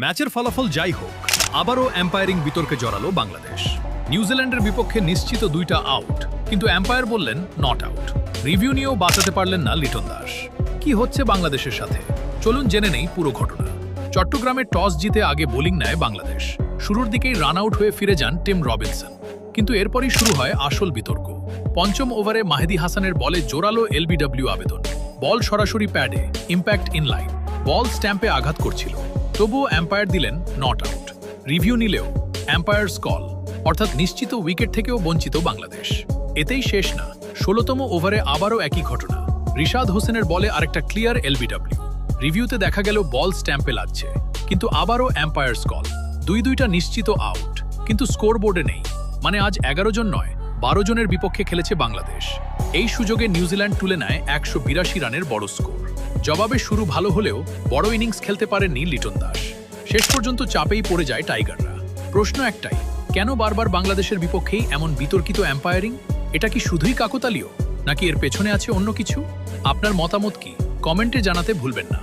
ম্যাচের ফলাফল যাই হোক, আবারও এম্পায়ারিং বিতর্কে জড়ালো বাংলাদেশ। নিউজিল্যান্ডের বিপক্ষে নিশ্চিত 2টা আউট, কিন্তু এম্পায়ার বললেন নট আউট। রিভিউ নিয়েও বাঁচাতে পারলেন না লিটন দাস। কি হচ্ছে বাংলাদেশের সাথে, চলুন জেনে নেই পুরো ঘটনা। চট্টগ্রামে টস জিতে আগে বোলিং নেয় বাংলাদেশ। শুরুর দিকেই রান আউট হয়ে ফিরে যান টিম রবিনসন, কিন্তু এরপরই শুরু হয় আসল বিতর্ক। পঞ্চম ওভারে মাহেদী হাসানের বলে জোরালো এলবিডব্লিউ আবেদন। বল সরাসরি প্যাডে, ইম্প্যাক্ট ইনলাইন। বল স্ট্যাম্পে আঘাত করছিল, তবুও এম্পায়ার দিলেন নট আউট। রিভিউ নিলেও এম্পায়ার্স কল, অর্থাৎ নিশ্চিত উইকেট থেকেও বঞ্চিত বাংলাদেশ। এতেই শেষ না, 16তম ওভারে আবারও একই ঘটনা। রিশাদ হোসেনের বলে আরেকটা ক্লিয়ার এলবিডব্লিউ। রিভিউতে দেখা গেল বল স্ট্যাম্পে লাগছে, কিন্তু আবারও এম্পায়ার্স কল। দুইটা নিশ্চিত আউট, কিন্তু স্কোর বোর্ডে নেই। মানে আজ 11 জন নয়, 12 জনের বিপক্ষে খেলেছে বাংলাদেশ। এই সুযোগে নিউজিল্যান্ড তুলে নেয় 182 রানের বড় স্কোর। জবাবে শুরু ভালো হলেও বড় ইনিংস খেলতে পারেননি লিটন দাস। শেষ পর্যন্ত চাপেই পড়ে যায় টাইগাররা। প্রশ্ন একটাই, কেন বারবার বাংলাদেশের বিপক্ষেই এমন বিতর্কিত এম্পায়ারিং? এটা কি শুধুই কাকতালীয়, নাকি এর পেছনে আছে অন্য কিছু? আপনার মতামত কি, কমেন্টে জানাতে ভুলবেন না।